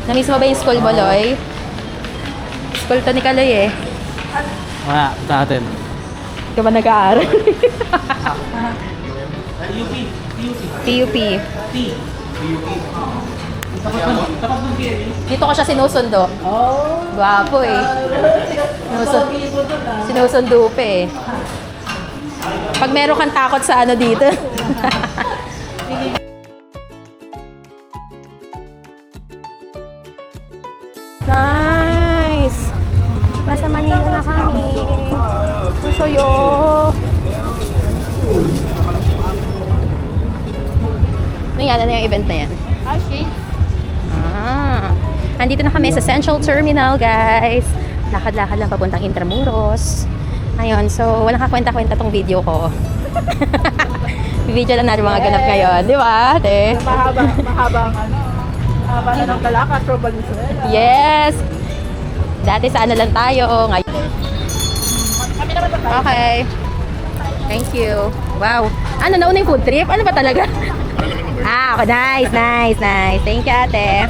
Namiss mo ba yung school mo, Loy? School to ni Kaloy eh. Wala, sa atin. Di ba nag-aaral? TUP. TUP. Dito ko siya sinusundo. Gwapo eh. Sinusundo pa eh. Pag meron kang takot sa ano dito. Nice! Nasa Manila na kami. Susuyo! Ano yan? Ano yung event na yan? Andito na kami sa Central Terminal, guys. Lakad-lakad lang papuntang Intramuros. Ayun, so walang kakwenta-kwenta tong video ko. Video lang natin mga ganap ngayon, di ba, ate? Mahabang na ng Calacas, Pro Valenzuela. Yes! Dati sa ano lang tayo, ngayon. Okay. Thank you. Wow. Ano, nauna yung food trip? Ano ba talaga? Ah, okay. Nice, nice, nice. Thank you, ate.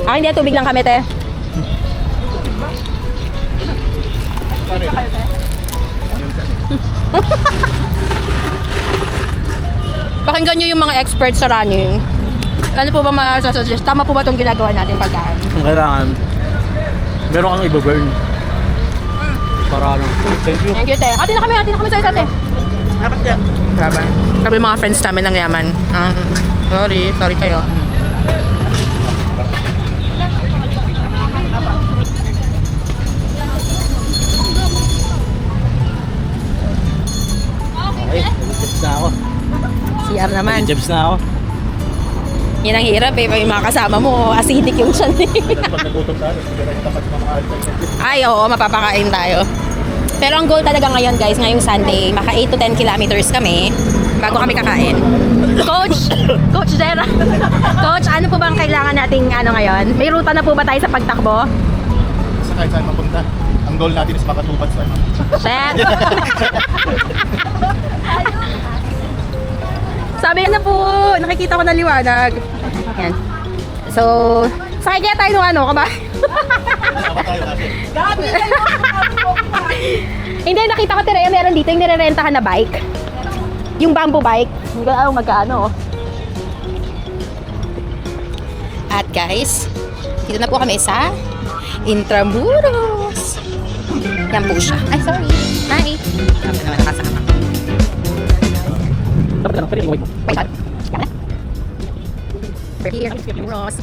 Ah, hindi, tubig lang kami, te. Pakinggan nyo yung mga experts sa running. Ano po ba masasuggest? Tama po ba itong ginagawa natin pagkaan? Kailangan, meron kang i-burn. Para ano. Thank you. Thank you, te. Ate na kami sa ate. Dapat yan. Sabi mga friends namin ng yaman. Sorry kayo. Okay, jobs na ako. CR naman. Jobs na ako. Yan ang hirap eh. Yung mga kasama mo, acidic yung tiyan eh. Ay, oo, mapapakain tayo. Pero ang goal talaga ngayon, guys, ngayong Sunday, maka 8 to 10 kilometers kami bago kami kakain. Coach Zera. Coach, ano po bang kailangan nating ano ngayon? May ruta na po ba tayo sa pagtakbo? Sa kahit saan mapunta. Ang goal natin is makatupad sa ano. Shit! Sabi na po, nakikita ko na liwanag. Yan. So, sakay kaya tayo nung ano, kabay? Hindi, nakita ko Terea, meron dito yung nirerentahan na bike. Yung bamboo bike. Magkano. At guys, dito na po kami sa Intramuros. Yan po siya. Ay, sorry. Hi. Dapat naman nakasama. Dapat lang, pwede yung white mo. Wait, yan na. We're here, Intramuros.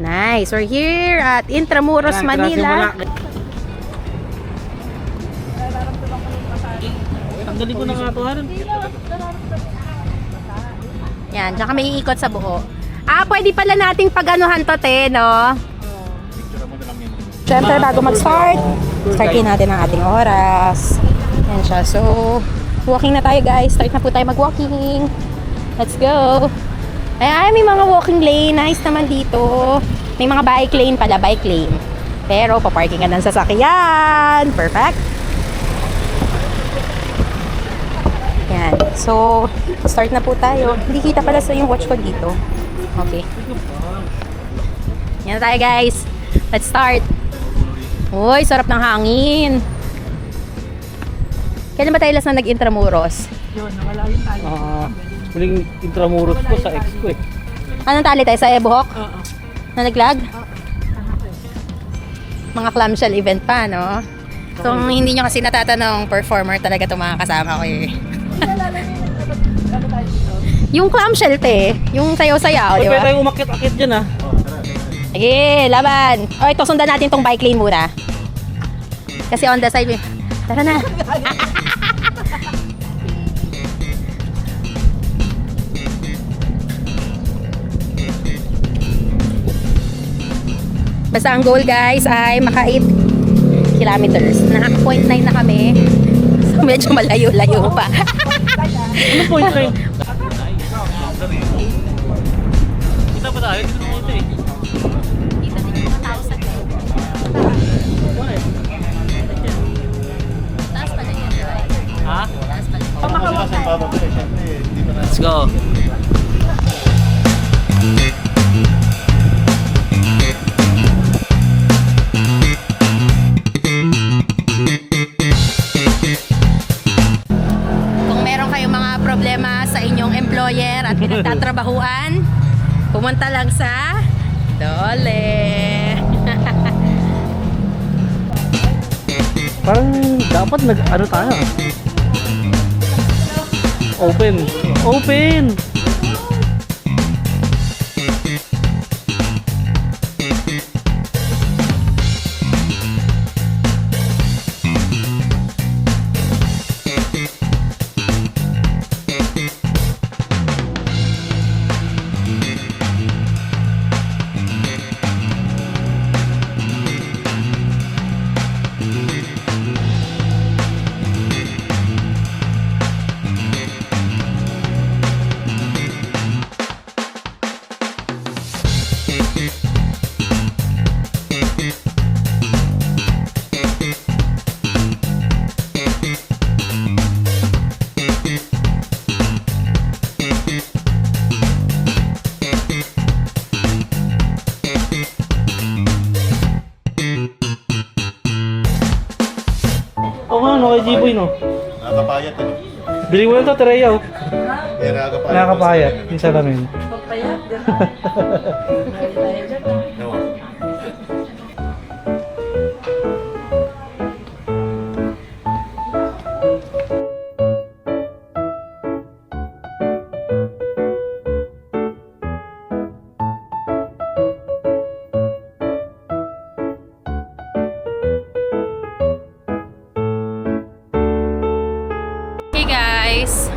Nice. We're here at Intramuros, Manila. Tanggalin ko na nga ito, Haron. Yan, diyan kami iikot sa buho. Ah, pwede pala nating pag-anuhan to, te, no? Siyempre, bago mag-start, startin natin ang ating oras. Yan siya. So, walking na tayo, guys. Start na po tayo mag-walking. Let's go. Ay, may mga walking lane. Nice naman dito. May mga bike lane pala, bike lane. Pero, paparking ka ng sasakyan. Perfect. Yan. So, start na po tayo. Hindi kita pala sa yung watch ko dito. Okay. Yan na tayo, guys. Let's start. Uy, sarap ng hangin. Kailan ba tayo last na nag-Intramuros? Yun, nawala yung tayo. Huling Intramuros ko sa ex ko eh. Anong tali tayo? Sa Ebuhok? Oo. Na naglag? Mga clamshell event pa, no? So, kung hindi nyo kasi natatanong, performer talaga itong mga kasama ko eh. Yung clamshell, te. Yung sayaw-sayaw, di Pwede ba? tayo umakit-akit dyan ah. Sige, laban. O, ito, sundan natin tong bike lane muna. Kasi on the side, tara na. Basta ang goal, guys, ay maka 8 kilometers. Naka 0.9 na kami. So, medyo malayo-layo pa. Ano point rin? Kita pa tayo? Dito mo ito eh. Dito din yung mga tao sa taas pala yan, right? Ha? Taas pala. Let's go. kabahuan, pumunta lang sa Dole. Parang dapat ano tayo. Open. Open! Oo nga, no, kay G-Boy, no? Nakakapayat eh. Bili mo lang ito, Tereya, oh. Kaya nakakapayat. Nakakapayat, yung salamin. Pagpayat, di ba? Dahil tayo dyan, ah. No. Hey guys,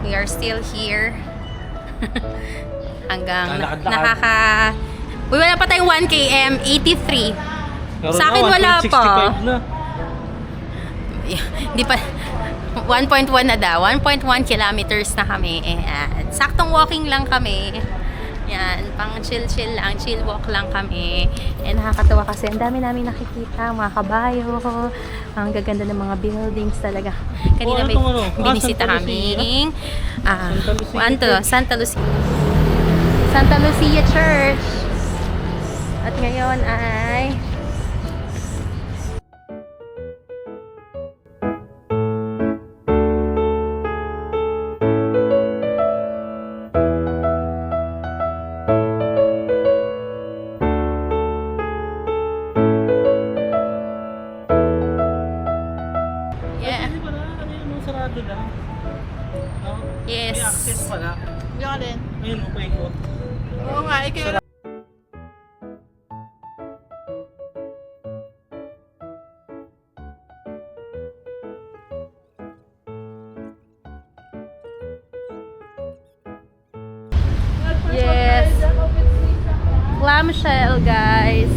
we are still here. Hanggang Lakad-lakad. Uy, wala pa tayong 1 km, 83. Meron Sa akin na, wala pa. 1.65 na. Hindi pa 1.1 na daw. 1.1 kilometers na kami. Ayan. Saktong walking lang kami. Yan, pang chill-chill lang, chill walk lang kami. And nakakatawa kasi ang dami namin nakikita, mga kabayo. Ang gaganda ng mga buildings talaga. Kanina ano may tong ano? binisita Santa Lucia? kaming Santa Lucia Santa Lucia. Santa Lucia Church. At ngayon ay yeah. Hindi pala, ano yun, mga sarado lang. No? Yes. May access pala. Hindi ka din. Ayun, paikot. Oo nga, ikaw. Yes. Clamshell, guys.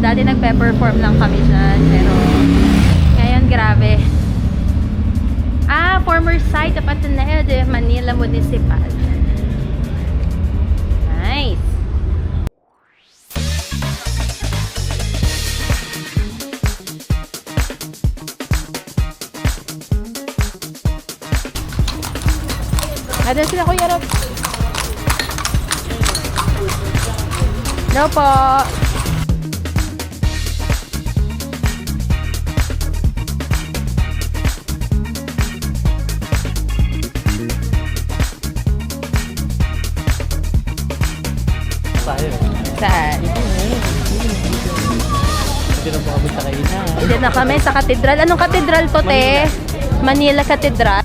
Dati nagpe-perform lang kami dyan, pero ngayon, grabe. Former site of Ateneo de Manila Municipal. Nice. Ada sila, Kuya Rob. No po. Tayo. Saan? Hindi na po kami sa kainan. Diyan na kami sa katedral. Anong katedral to, te? Manila Katedral.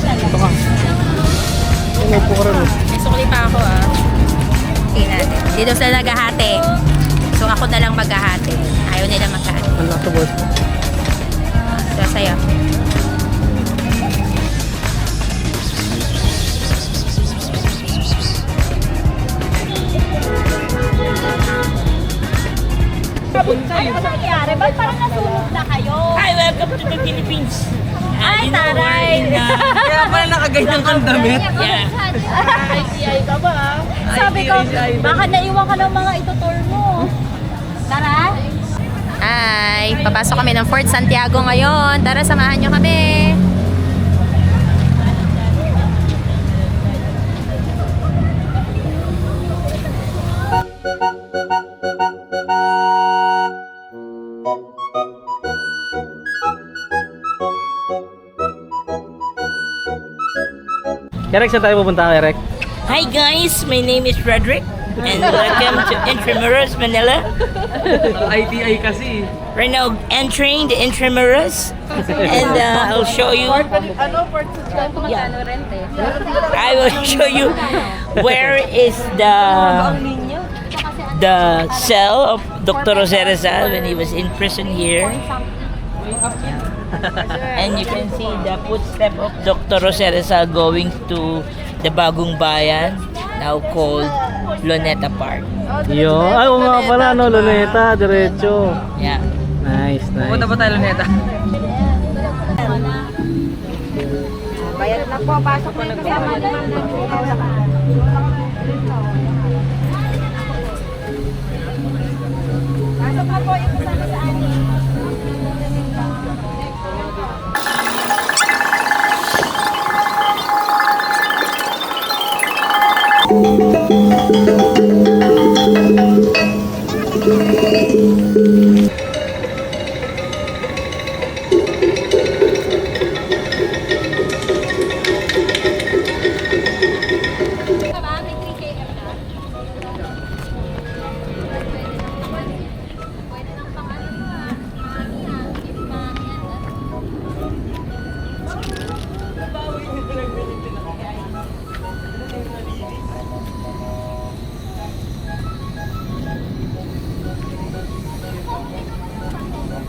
Ito ka. Ano po ka rin? May sukli pa ako, Tingnan natin. Dito sila naghahati. So, ako na lang maghahati. Ayaw nila maghahati. Ang lasa boss. So, sa'yo. Ano ba nangyari? Ba't parang nasunog na kayo? Hi, welcome to the Philippines. Ay, taray! Kaya pala nakaganyan kang damit. Yeah. ICI ka ba? Sabi ko, baka naiwan ka ng mga itutour mo. Tara! Hi! Papasok kami ng Fort Santiago ngayon. Tara, samahan nyo kami. Erek, saan tayo pupunta, Erek? Hi guys, my name is Frederick and welcome to Intramuros, Manila. ITI kasi. Right now, entering the Intramuros and I'll show you. Yeah. I will show you where is the cell of Dr. Jose Rizal when he was in prison here. And you can see the footstep of Dr. Jose Rizal going to the Bagong Bayan, now called Luneta Park. Yo, ay, oo nga pala, no, Luneta, diretso. Yeah. Nice, nice. Punta pa tayo Luneta. Bayad na po, pasok na yung kasama naman. Pasok na po yung kasama sa amin.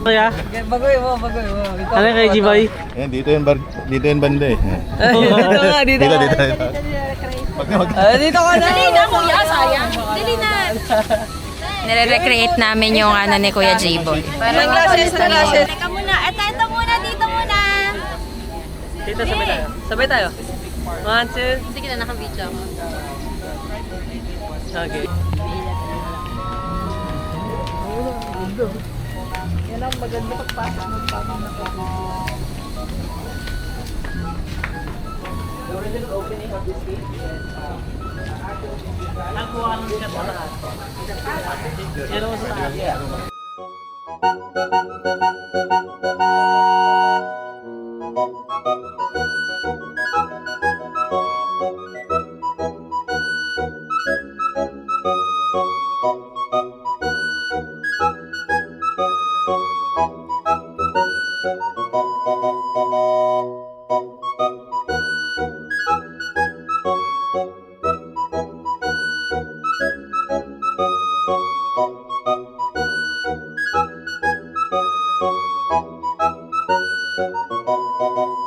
Kaya, Bagoy mo. ano yung kay G-Boy? Ayan, dito yung banda eh. Dito Dito. Dito ka na. Dali na, kuya, sayang. Dali na. Nire-recreate namin yung ano ni Kuya J-Boy. Sunglasses. Teka muna, ito muna, dito muna. Dito, sabay tayo. 1, 2. Sige na, naka-video ako. Okay. Yan ang maganda pagpasok ng pamang na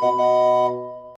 Thank you.